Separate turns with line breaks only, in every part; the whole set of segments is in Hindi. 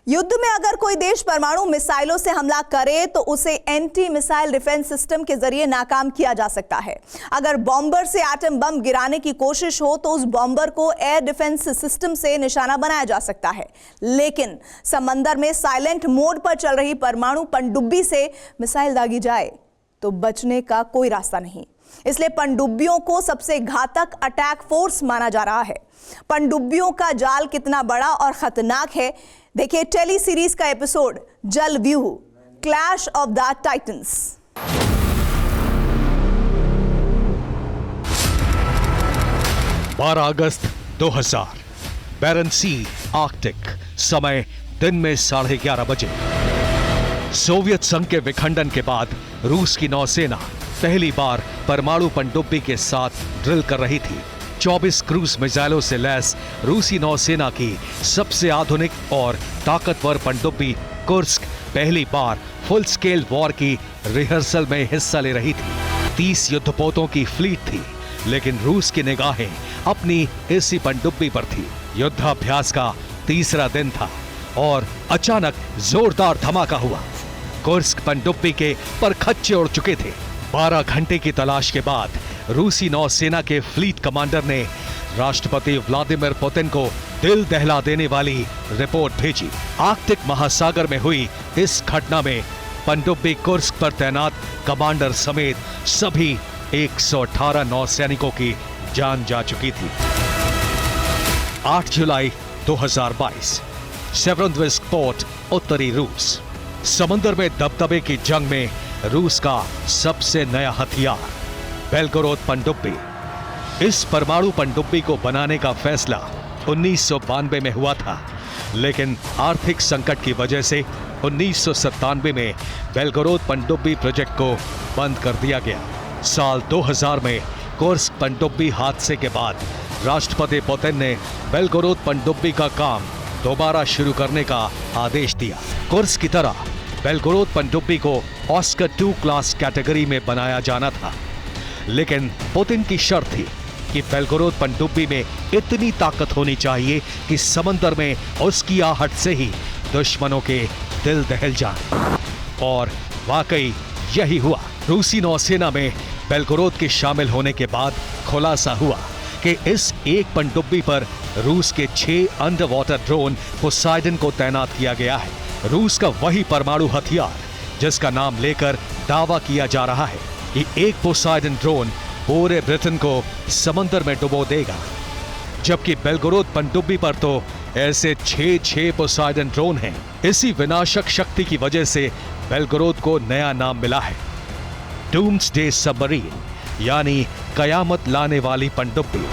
युद्ध में अगर कोई देश परमाणु मिसाइलों से हमला करे तो उसे एंटी मिसाइल डिफेंस सिस्टम के जरिए नाकाम किया जा सकता है। अगर बॉम्बर से एटम बम गिराने की कोशिश हो तो उस बॉम्बर को एयर डिफेंस सिस्टम से निशाना बनाया जा सकता है। लेकिन समंदर में साइलेंट मोड पर चल रही परमाणु पनडुब्बी से मिसाइल दागी जाए तो बचने का कोई रास्ता नहीं। इसलिए पनडुब्बियों को सबसे घातक अटैक फोर्स माना जा रहा है। पनडुब्बियों का जाल कितना बड़ा और खतरनाक है, देखिए टेली सीरीज का एपिसोड जल व्यूह, क्लैश ऑफ द टाइटंस।
12 अगस्त 2000, बैरन सी, आर्कटिक। समय दिन में 11:30 बजे। सोवियत संघ के विखंडन के बाद रूस की नौसेना पहली बार परमाणु पनडुब्बी के साथ ड्रिल कर रही थी। 24 क्रूज मिसाइलों से लैस रूसी नौसेना की सबसे आधुनिक और ताकतवर पनडुब्बी कुर्स्क पहली बार फुल स्केल वॉर की रिहर्सल में हिस्सा ले रही थी। 30 युद्धपोतों की फ्लीट थी, लेकिन रूस की निगाहें अपनी इसी पनडुब्बी पर थी। युद्धाभ्यास का तीसरा दिन था और अचानक जोरदार धमाका हुआ। कुर्स्क पनडुब्बी के परखच्चे उड़ चुके थे। 12 घंटे की तलाश के बाद रूसी नौसेना के फ्लीट कमांडर ने राष्ट्रपति व्लादिमीर पुतिन को दिल दहला देने वाली रिपोर्ट भेजी। आर्कटिक महासागर में हुई इस घटना में पनडुब्बी कुर्स्क पर तैनात कमांडर समेत सभी 118 नौसैनिकों की जान जा चुकी थी। 8 जुलाई 2022, सेवरोडोनेत्स्क पोर्ट, उत्तरी रूस। समंदर में दबदबे की जंग में रूस का सबसे नया हथियार बेलगोरोद पनडुब्बी। इस परमाणु पनडुब्बी को बनाने का फैसला 1992 में हुआ था, लेकिन आर्थिक संकट की वजह से 1997 में बेलगोरोद पनडुब्बी प्रोजेक्ट को बंद कर दिया गया। साल 2000 में कुर्स्क पनडुब्बी हादसे के बाद राष्ट्रपति पुतिन ने बेलगोरोद पनडुब्बी का काम दोबारा शुरू करने का आदेश दिया। कुर्स्क की तरह बेलगोरोद पनडुब्बी को ऑस्कर 2 क्लास कैटेगरी में बनाया जाना था, लेकिन पुतिन की शर्त थी कि बेलगोरोद पनडुब्बी में इतनी ताकत होनी चाहिए कि समंदर में उसकी आहट से ही दुश्मनों के दिल दहल जाए। और वाकई यही हुआ। रूसी नौसेना में बेलगोरोद के शामिल होने के बाद खुलासा हुआ कि इस एक पनडुब्बी पर रूस के 6 अंडर वाटर ड्रोन पोसाइडन को तैनात किया गया है। रूस का वही परमाणु हथियार जिसका नाम लेकर दावा किया जा रहा है कि एक पोसाइडन ड्रोन पूरे ब्रिटेन को समंदर में डुबो देगा, जबकि बेलगोरोद पनडुब्बी पर तो ऐसे 6 पोसाइडन ड्रोन हैं। इसी विनाशक शक्ति की वजह से बेलगोरोद को नया नाम मिला है, डूम्सडे सबमरीन, यानी कयामत लाने वाली पनडुब्बी।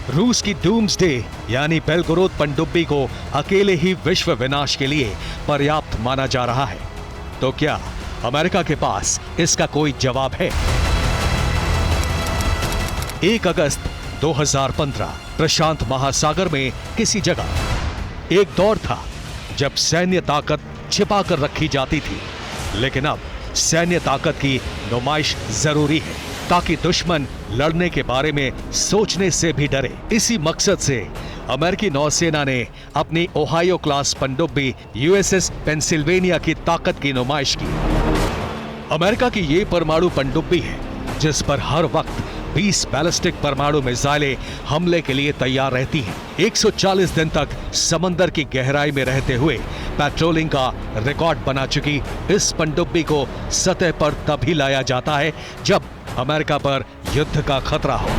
रूस की डूम्सडे यानी बेलगोरोद पनडुब्बी को अकेले ही विश्व विनाश के लिए पर्याप्त माना जा रहा है। तो क्या अमेरिका के पास इसका कोई जवाब है? 1 अगस्त 2015, प्रशांत महासागर में किसी जगह एक दौर था जब सैन्य ताकत छिपा कर रखी जाती थी, लेकिन अब सैन्य ताकत की नुमाइश जरूरी है ताकि दुश्मन लड़ने के बारे में सोचने से भी डरे। इसी मकसद से अमेरिकी नौसेना ने अपनी ओहायो क्लास पनडुब्बी यूएसएस पेंसिल्वेनिया की ताकत की नुमाइश की। अमेरिका की ये परमाणु पनडुब्बी है जिस पर हर वक्त 20 बैलिस्टिक परमाणु मिसाइलें हमले के लिए तैयार रहती हैं। 140 दिन तक समंदर की गहराई में रहते हुए पेट्रोलिंग का रिकॉर्ड बना चुकी इस पनडुब्बी को सतह पर तभी लाया जाता है जब अमेरिका पर युद्ध का खतरा हो।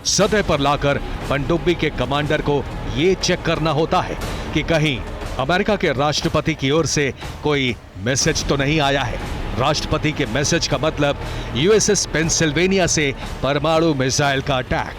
सतह पर लाकर पनडुब्बी के कमांडर को यह चेक करना होता है कि कहीं अमेरिका के राष्ट्रपति की ओर से कोई मैसेज तो नहीं आया है। राष्ट्रपति के मैसेज का मतलब यूएसएस पेंसिल्वेनिया से परमाणु मिसाइल का अटैक।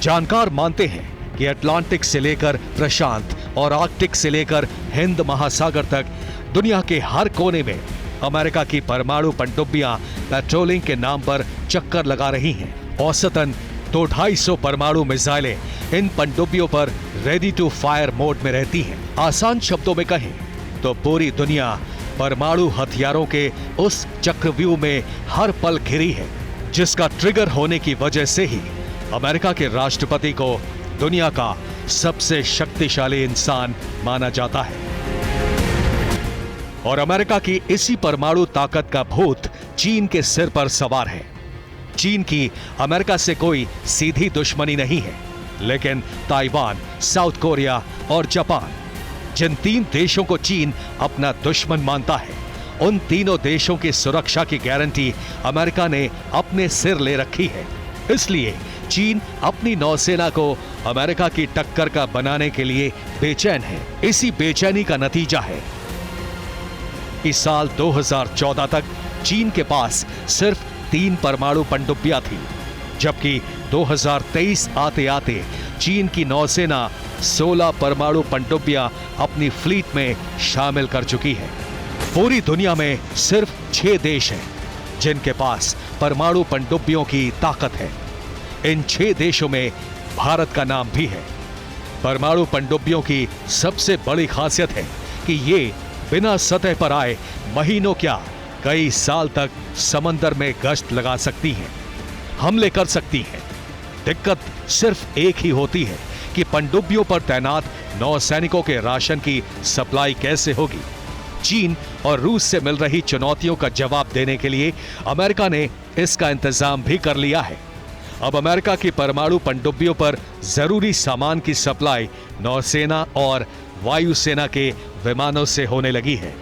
जानकार मानते हैं कि अटलांटिक से लेकर प्रशांत और आर्कटिक से लेकर हिंद महासागर तक दुनिया के हर कोने में अमेरिका की परमाणु पनडुब्बियां पेट्रोलिंग के नाम पर चक्कर लगा रही हैं। औसतन 250 परमाणु मिसाइलें इन पनडुब्बियों पर रेडी टू फायर मोड में रहती हैं। आसान शब्दों में कहें तो पूरी दुनिया परमाणु हथियारों के उस चक्रव्यूह में हर पल घिरी है, जिसका ट्रिगर होने की वजह से ही अमेरिका के राष्ट्रपति को दुनिया का सबसे शक्तिशाली इंसान माना जाता है और अमेरिका की इसी परमाणु ताकत का भूत चीन के सिर पर सवार है। चीन की अमेरिका से कोई सीधी दुश्मनी नहीं है, लेकिन ताइवान, साउथ कोरिया और जापान, जिन 3 देशों को चीन अपना दुश्मन मानता है, उन तीनों देशों की सुरक्षा की गारंटी अमेरिका ने अपने सिर ले रखी है। इसलिए चीन अपनी नौसेना को अमेरिका की टक्कर का बनाने के लिए बेचैन है। इसी बेचैनी का नतीजा है कि साल 2014 तक चीन के पास सिर्फ 3 परमाणु पनडुब्बियां थी, जबकि 2023 आते आते चीन की नौसेना 16 परमाणु पनडुब्बियां अपनी फ्लीट में शामिल कर चुकी है। पूरी दुनिया में सिर्फ 6 देश हैं जिनके पास परमाणु पनडुब्बियों की ताकत है। इन 6 देशों में भारत का नाम भी है। परमाणु पनडुब्बियों की सबसे बड़ी खासियत है कि ये बिना सतह पर आए महीनों क्या कई साल तक समंदर में गश्त लगा सकती हैं, हमले कर सकती हैं। दिक्कत सिर्फ एक ही होती है कि पनडुब्बियों पर तैनात नौसैनिकों के राशन की सप्लाई कैसे होगी। चीन और रूस से मिल रही चुनौतियों का जवाब देने के लिए अमेरिका ने इसका इंतजाम भी कर लिया है। अब अमेरिका की परमाणु पनडुब्बियों पर जरूरी सामान की सप्लाई नौसेना और वायुसेना के विमानों से होने लगी है।